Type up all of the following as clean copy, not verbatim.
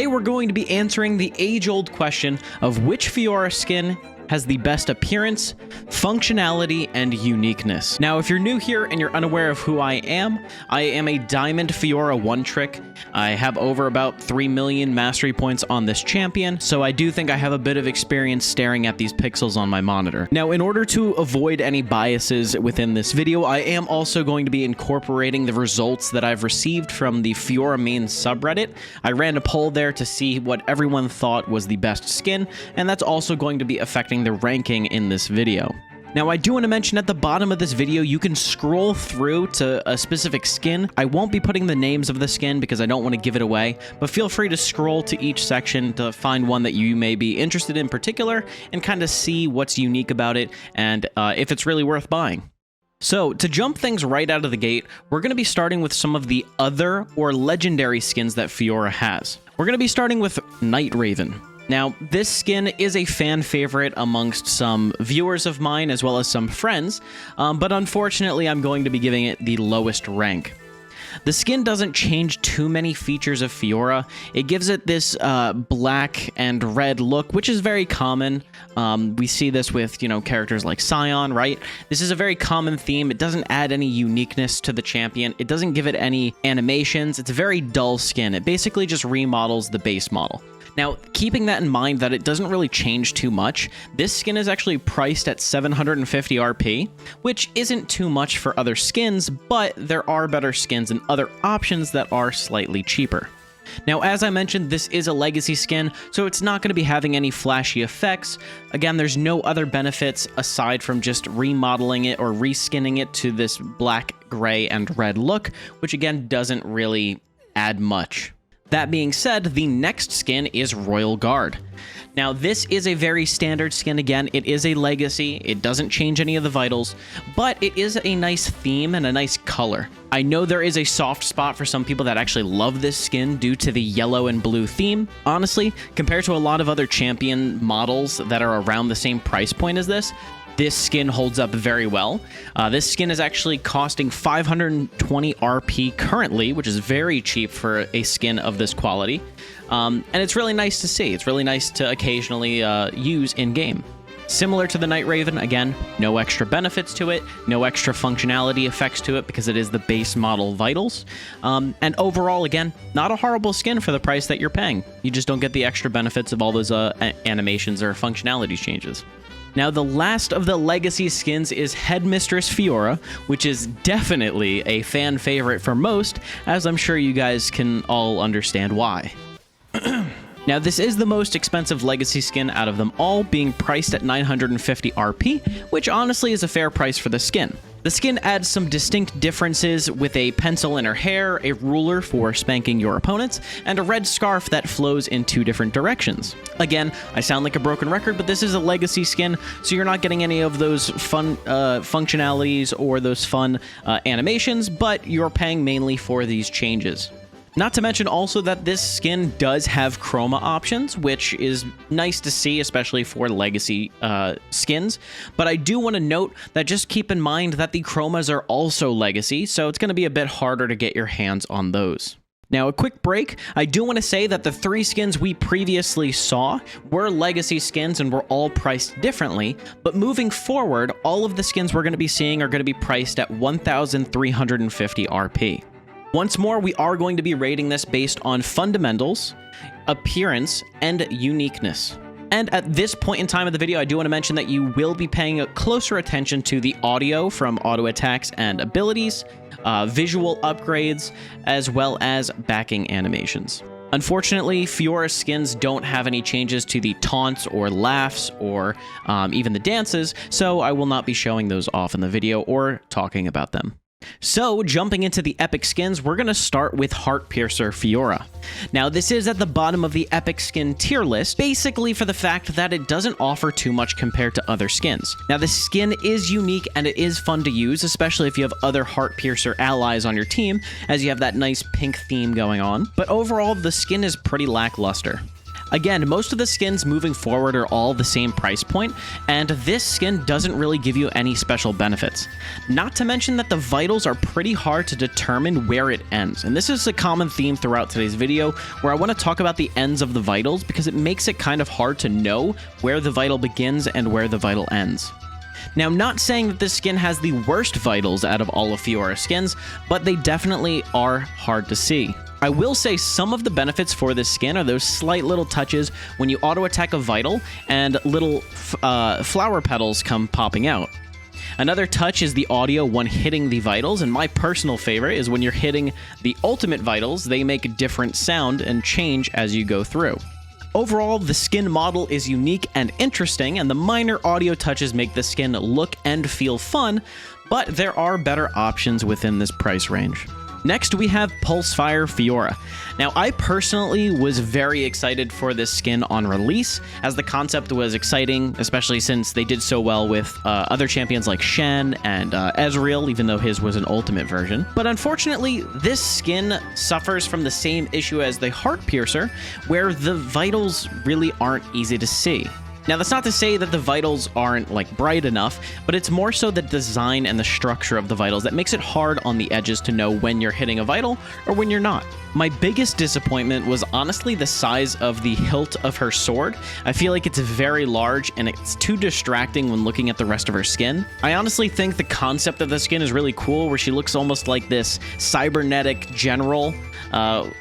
Today we're going to be answering the age-old question of which Fiora skin has the best appearance, functionality, and uniqueness. Now, if you're new here and you're unaware of who I am a Diamond Fiora one-trick. I have over about 3 million mastery points on this champion, so I do think I have a bit of experience staring at these pixels on my monitor. Now, in order to avoid any biases within this video, I am also going to be incorporating the results that I've received from the Fiora main subreddit. I ran a poll there to see what everyone thought was the best skin, and that's also going to be affecting the ranking in this video. Now, I do want to mention at the bottom of this video, you can scroll through to a specific skin. I won't be putting the names of the skin because I don't want to give it away, but feel free to scroll to each section to find one that you may be interested in particular and kind of see what's unique about it and if it's really worth buying. So, to jump things right out of the gate, we're going to be starting with some of the other or legendary skins that Fiora has. We're going to be starting with Night Raven. Now, this skin is a fan favorite amongst some viewers of mine as well as some friends, but unfortunately I'm going to be giving it the lowest rank. The skin doesn't change too many features of Fiora. It gives it this black and red look, which is very common. We see this with, characters like Scion, right? This is a very common theme. It doesn't add any uniqueness to the champion. It doesn't give it any animations. It's a very dull skin. It basically just remodels the base model. Now, keeping that in mind that it doesn't really change too much, this skin is actually priced at 750 RP, which isn't too much for other skins, but there are better skins and other options that are slightly cheaper. Now, as I mentioned, this is a legacy skin, so it's not going to be having any flashy effects. Again, there's no other benefits aside from just remodeling it or reskinning it to this black, gray, and red look, which again doesn't really add much. That being said, the next skin is Royal Guard. Now, this is a very standard skin. Again, it is a legacy. It doesn't change any of the vitals, but it is a nice theme and a nice color. I know there is a soft spot for some people that actually love this skin due to the yellow and blue theme. Honestly, compared to a lot of other champion models that are around the same price point as this skin holds up very well. This skin is actually costing 520 RP currently, which is very cheap for a skin of this quality. And it's really nice to see. It's really nice to occasionally use in-game. Similar to the Night Raven, again, no extra benefits to it, no extra functionality effects to it because it is the base model vitals. And overall, again, not a horrible skin for the price that you're paying. You just don't get the extra benefits of all those animations or functionality changes. Now, the last of the legacy skins is Headmistress Fiora, which is definitely a fan favorite for most, as I'm sure you guys can all understand why. Now, this is the most expensive legacy skin out of them all, being priced at 950 RP, which honestly is a fair price for the skin. The skin adds some distinct differences with a pencil in her hair, a ruler for spanking your opponents, and a red scarf that flows in 2 different directions. Again, I sound like a broken record, but this is a legacy skin, so you're not getting any of those fun functionalities or those fun animations, but you're paying mainly for these changes. Not to mention also that this skin does have chroma options, which is nice to see, especially for legacy skins. But I do want to note that just keep in mind that the chromas are also legacy, so it's going to be a bit harder to get your hands on those. Now, a quick break. I do want to say that the 3 skins we previously saw were legacy skins and were all priced differently, but moving forward, all of the skins we're going to be seeing are going to be priced at 1,350 RP. Once more, we are going to be rating this based on fundamentals, appearance, and uniqueness. And at this point in time of the video, I do want to mention that you will be paying closer attention to the audio from auto attacks and abilities, visual upgrades, as well as backing animations. Unfortunately, Fiora skins don't have any changes to the taunts or laughs or even the dances, so I will not be showing those off in the video or talking about them. So, jumping into the epic skins, we're going to start with Heartpiercer Fiora. Now, this is at the bottom of the epic skin tier list, basically for the fact that it doesn't offer too much compared to other skins. Now, the skin is unique and it is fun to use, especially if you have other Heartpiercer allies on your team, as you have that nice pink theme going on. But overall, the skin is pretty lackluster. Again, most of the skins moving forward are all the same price point, and this skin doesn't really give you any special benefits. Not to mention that the vitals are pretty hard to determine where it ends, and this is a common theme throughout today's video, where I want to talk about the ends of the vitals because it makes it kind of hard to know where the vital begins and where the vital ends. Now, I'm not saying that this skin has the worst vitals out of all of Fiora skins, but they definitely are hard to see. I will say some of the benefits for this skin are those slight little touches when you auto-attack a vital and little flower petals come popping out. Another touch is the audio when hitting the vitals, and my personal favorite is when you're hitting the ultimate vitals, they make a different sound and change as you go through. Overall, the skin model is unique and interesting, and the minor audio touches make the skin look and feel fun, but there are better options within this price range. Next, we have Pulsefire Fiora. Now, I personally was very excited for this skin on release, as the concept was exciting, especially since they did so well with other champions like Shen and Ezreal, even though his was an ultimate version. But unfortunately, this skin suffers from the same issue as the Heart Piercer, where the vitals really aren't easy to see. Now, that's not to say that the vitals aren't, like, bright enough, but it's more so the design and the structure of the vitals that makes it hard on the edges to know when you're hitting a vital or when you're not. My biggest disappointment was honestly the size of the hilt of her sword. I feel like it's very large and it's too distracting when looking at the rest of her skin. I honestly think the concept of the skin is really cool, where she looks almost like this cybernetic general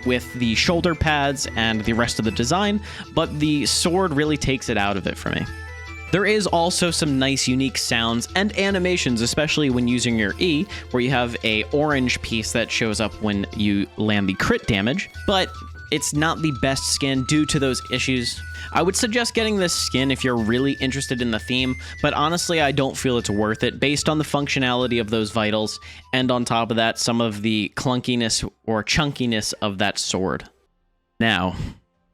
with the shoulder pads and the rest of the design, but the sword really takes it out of it for me. There is also some nice unique sounds and animations, especially when using your E, where you have a orange piece that shows up when you land the crit damage, but it's not the best skin due to those issues. I would suggest getting this skin if you're really interested in the theme, but honestly, I don't feel it's worth it based on the functionality of those vitals, and on top of that, some of the clunkiness or chunkiness of that sword. Now,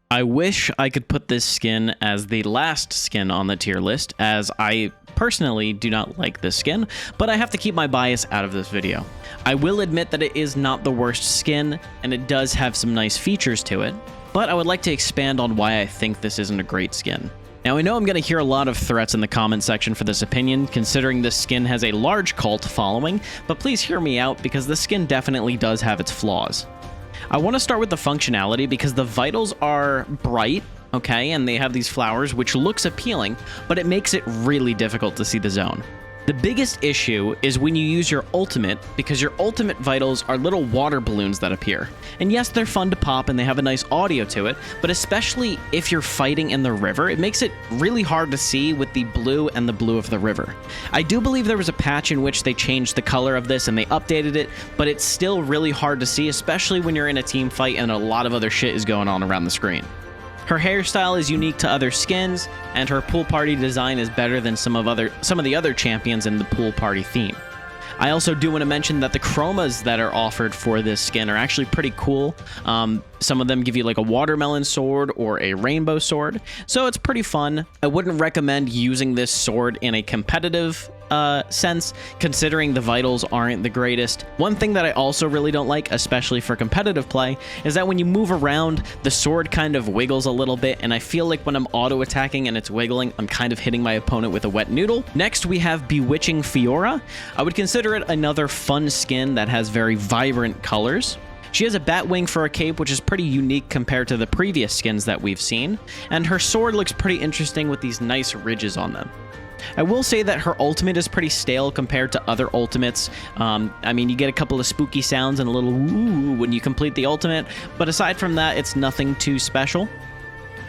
I wish I could put this skin as the last skin on the tier list, as I personally do not like this skin, but I have to keep my bias out of this video. I will admit that it is not the worst skin, and it does have some nice features to it, but I would like to expand on why I think this isn't a great skin. Now, I know I'm going to hear a lot of threats in the comment section for this opinion, considering this skin has a large cult following, but please hear me out because the skin definitely does have its flaws. I want to start with the functionality because the vitals are bright, okay, and they have these flowers, which looks appealing, but it makes it really difficult to see the zone. The biggest issue is when you use your ultimate, because your ultimate vitals are little water balloons that appear. And yes, they're fun to pop and they have a nice audio to it, but especially if you're fighting in the river, it makes it really hard to see with the blue and the blue of the river. I do believe there was a patch in which they changed the color of this and they updated it, but it's still really hard to see, especially when you're in a team fight and a lot of other shit is going on around the screen. Her hairstyle is unique to other skins, and her pool party design is better than some of the other champions in the pool party theme. I also do want to mention that the chromas that are offered for this skin are actually pretty cool. Some of them give you like a watermelon sword or a rainbow sword, so it's pretty fun. I wouldn't recommend using this sword in a competitive sense, considering the vitals aren't the greatest. One thing that I also really don't like, especially for competitive play, is that when you move around, the sword kind of wiggles a little bit, and I feel like when I'm auto-attacking and it's wiggling, I'm kind of hitting my opponent with a wet noodle. Next, we have Bewitching Fiora. I would consider it another fun skin that has very vibrant colors. She has a bat wing for a cape, which is pretty unique compared to the previous skins that we've seen, and her sword looks pretty interesting with these nice ridges on them. I will say that her ultimate is pretty stale compared to other ultimates. I mean, you get a couple of spooky sounds and a little woo when you complete the ultimate, but aside from that, it's nothing too special.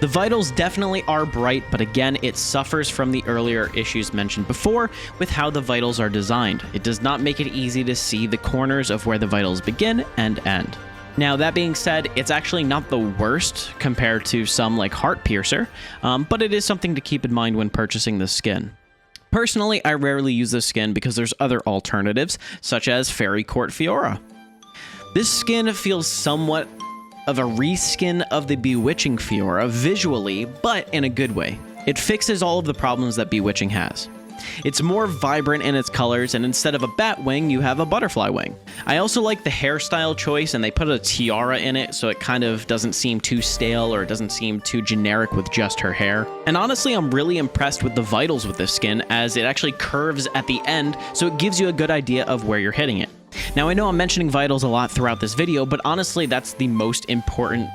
The vitals definitely are bright, but again, it suffers from the earlier issues mentioned before with how the vitals are designed. It does not make it easy to see the corners of where the vitals begin and end. Now, that being said, it's actually not the worst compared to some like Heart Piercer, but it is something to keep in mind when purchasing this skin. Personally, I rarely use this skin because there's other alternatives, such as Fairy Court Fiora. This skin feels somewhat of a reskin of the Bewitching Fiora visually, but in a good way. It fixes all of the problems that Bewitching has. It's more vibrant in its colors, and instead of a bat wing, you have a butterfly wing. I also like the hairstyle choice, and they put a tiara in it, so it kind of doesn't seem too stale or it doesn't seem too generic with just her hair. And honestly, I'm really impressed with the vitals with this skin, as it actually curves at the end, so it gives you a good idea of where you're hitting it. Now, I know I'm mentioning vitals a lot throughout this video, but honestly, that's the most important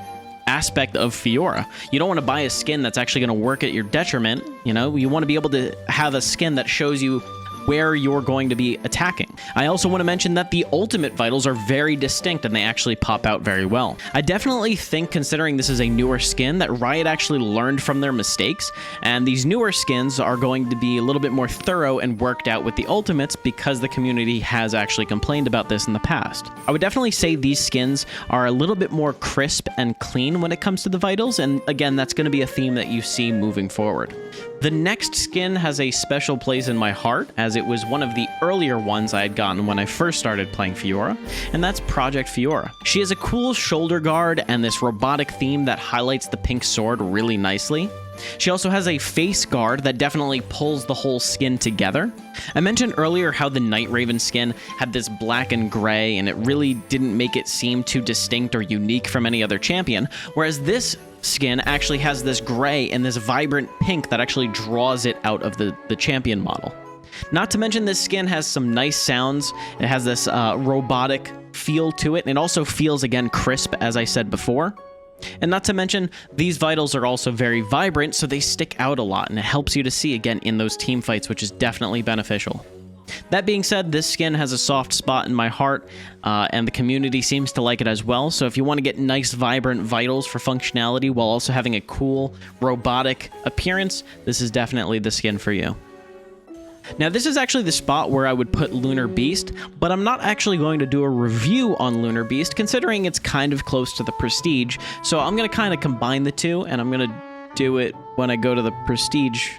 aspect of Fiora. You don't want to buy a skin that's actually going to work at your detriment. You know, you want to be able to have a skin that shows you where you're going to be attacking. I also want to mention that the ultimate vitals are very distinct and they actually pop out very well. I definitely think, considering this is a newer skin, that Riot actually learned from their mistakes, and these newer skins are going to be a little bit more thorough and worked out with the ultimates because the community has actually complained about this in the past. I would definitely say these skins are a little bit more crisp and clean when it comes to the vitals, and again, that's going to be a theme that you see moving forward. The next skin has a special place in my heart, as it was one of the earlier ones I had gotten when I first started playing Fiora, and that's Project Fiora. She has a cool shoulder guard and this robotic theme that highlights the pink sword really nicely. She also has a face guard that definitely pulls the whole skin together. I mentioned earlier how the Night Raven skin had this black and gray, and it really didn't make it seem too distinct or unique from any other champion, whereas this skin actually has this gray and this vibrant pink that actually draws it out of the champion model. Not to mention, this skin has some nice sounds. It has this robotic feel to it, and it also feels, again, crisp, as I said before. And not to mention, these vitals are also very vibrant, so they stick out a lot, and it helps you to see, again, in those team fights, which is definitely beneficial. That being said, this skin has a soft spot in my heart, and the community seems to like it as well. So if you want to get nice, vibrant vitals for functionality while also having a cool, robotic appearance, this is definitely the skin for you. Now, this is actually the spot where I would put Lunar Beast, but I'm not actually going to do a review on Lunar Beast, considering it's kind of close to the Prestige. So I'm going to kind of combine the two, and I'm going to do it when I go to the Prestige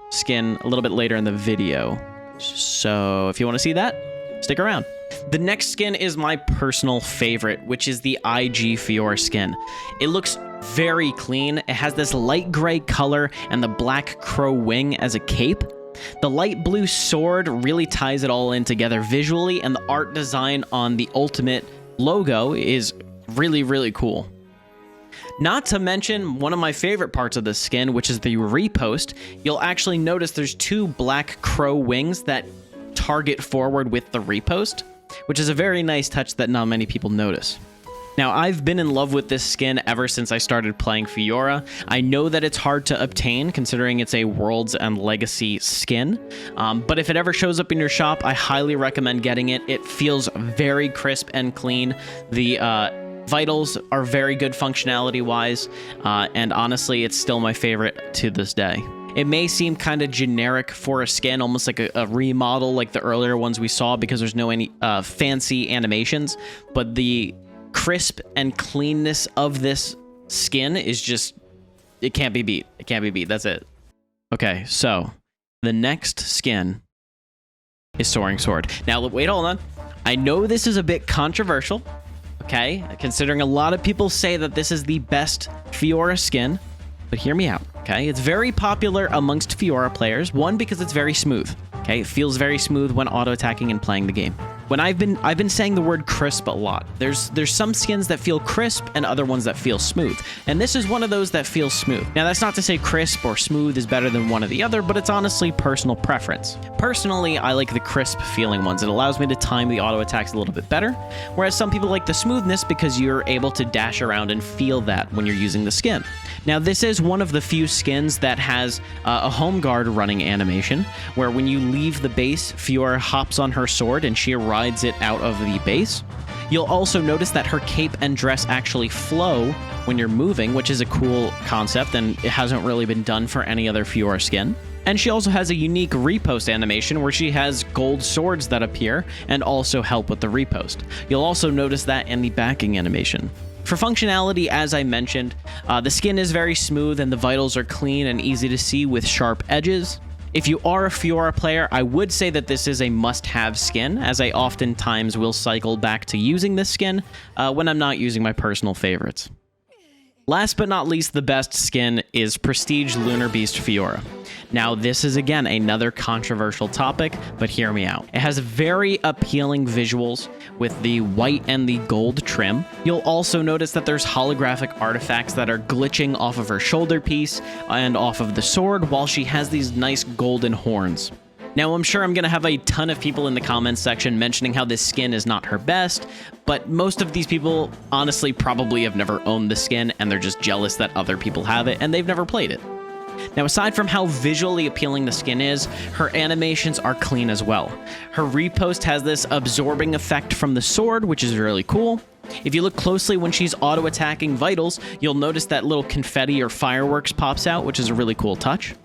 skin a little bit later in the video. So if you want to see that, stick around. The next skin is my personal favorite, which is the IG Fiora skin. It looks very clean. It has this light gray color and the black crow wing as a cape. The light blue sword really ties it all in together visually, and the art design on the ultimate logo is really, really cool. Not to mention, one of my favorite parts of this skin, which is the repost, you'll actually notice there's two black crow wings that target forward with the repost, which is a very nice touch that not many people notice. Now, I've been in love with this skin ever since I started playing Fiora. I know that it's hard to obtain, considering it's a Worlds and Legacy skin, but if it ever shows up in your shop, I highly recommend getting it. It feels very crisp and clean. The vitals are very good functionality-wise, and honestly, it's still my favorite to this day. It may seem kind of generic for a skin, almost like a remodel like the earlier ones we saw, because there's no any fancy animations, but the crisp and cleanness of this skin is just, it can't be beat. It can't be beat. That's it. Okay, so the next skin is Soaring Sword. Now, wait, hold on. I know this is a bit controversial, okay, considering a lot of people say that this is the best Fiora skin, but hear me out, okay? It's very popular amongst Fiora players. One, because it's very smooth, okay? It feels very smooth when auto-attacking and playing the game. When I've been saying the word crisp a lot. There's some skins that feel crisp and other ones that feel smooth. And this is one of those that feels smooth. Now, that's not to say crisp or smooth is better than one or the other, but it's honestly personal preference. Personally, I like the crisp feeling ones. It allows me to time the auto attacks a little bit better, whereas some people like the smoothness because you're able to dash around and feel that when you're using the skin. Now, this is one of the few skins that has a home guard running animation, where when you leave the base, Fiora hops on her sword and she rides it out of the base. You'll also notice that her cape and dress actually flow when you're moving, which is a cool concept, and it hasn't really been done for any other Fiora skin. And she also has a unique repost animation where she has gold swords that appear and also help with the repost. You'll also notice that in the backing animation. For functionality, as I mentioned, the skin is very smooth and the vitals are clean and easy to see with sharp edges. If you are a Fiora player, I would say that this is a must-have skin, as I oftentimes will cycle back to using this skin when I'm not using my personal favorites. Last but not least, the best skin is Prestige Lunar Beast Fiora. Now, this is again another controversial topic, but hear me out. It has very appealing visuals with the white and the gold trim. You'll also notice that there's holographic artifacts that are glitching off of her shoulder piece and off of the sword, while she has these nice golden horns. Now, I'm sure I'm going to have a ton of people in the comments section mentioning how this skin is not her best, but most of these people honestly probably have never owned the skin and they're just jealous that other people have it and they've never played it. Now, aside from how visually appealing the skin is, her animations are clean as well. Her repost has this absorbing effect from the sword, which is really cool. If you look closely when she's auto-attacking vitals, you'll notice that little confetti or fireworks pops out, which is a really cool touch.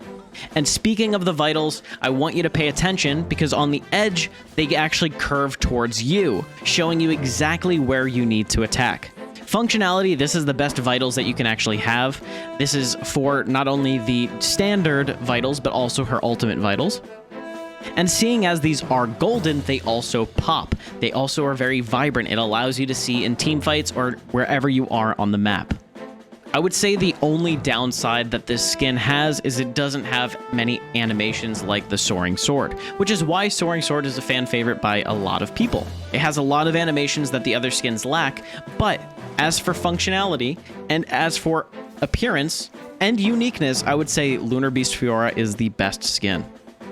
And speaking of the vitals, I want you to pay attention because on the edge, they actually curve towards you, showing you exactly where you need to attack. Functionality, this is the best vitals that you can actually have. This is for not only the standard vitals, but also her ultimate vitals. And seeing as these are golden, they also pop. They also are very vibrant. It allows you to see in team fights or wherever you are on the map. I would say the only downside that this skin has is it doesn't have many animations like the Soaring Sword, which is why Soaring Sword is a fan favorite by a lot of people. It has a lot of animations that the other skins lack, but as for functionality and as for appearance and uniqueness, I would say Lunar Beast Fiora is the best skin.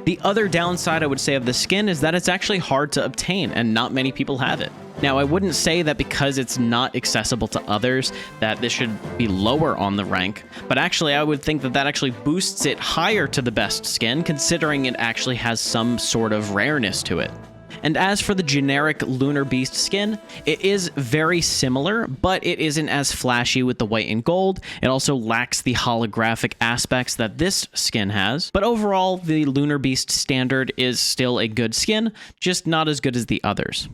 The other downside I would say of the skin is that it's actually hard to obtain and not many people have it. Now, I wouldn't say that because it's not accessible to others that this should be lower on the rank, but actually I would think that that actually boosts it higher to the best skin, considering it actually has some sort of rareness to it. And as for the generic Lunar Beast skin, it is very similar, but it isn't as flashy with the white and gold. It also lacks the holographic aspects that this skin has. But overall, the Lunar Beast standard is still a good skin, just not as good as the others.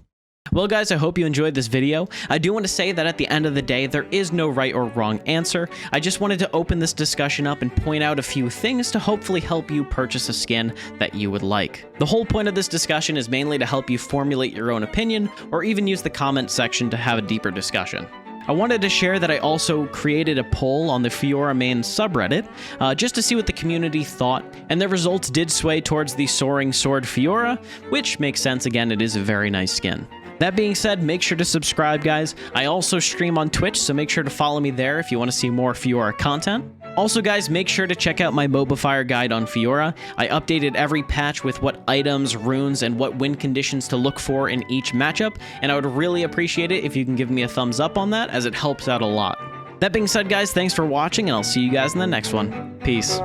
Well, guys, I hope you enjoyed this video. I do want to say that at the end of the day, there is no right or wrong answer. I just wanted to open this discussion up and point out a few things to hopefully help you purchase a skin that you would like. The whole point of this discussion is mainly to help you formulate your own opinion, or even use the comment section to have a deeper discussion. I wanted to share that I also created a poll on the Fiora main subreddit, just to see what the community thought, and the results did sway towards the Soaring Sword Fiora, which makes sense. Again, it is a very nice skin. That being said, make sure to subscribe, guys. I also stream on Twitch, so make sure to follow me there if you want to see more Fiora content. Also, guys, make sure to check out my Mobifier guide on Fiora. I updated every patch with what items, runes, and what win conditions to look for in each matchup, and I would really appreciate it if you can give me a thumbs up on that, as it helps out a lot. That being said, guys, thanks for watching, and I'll see you guys in the next one. Peace.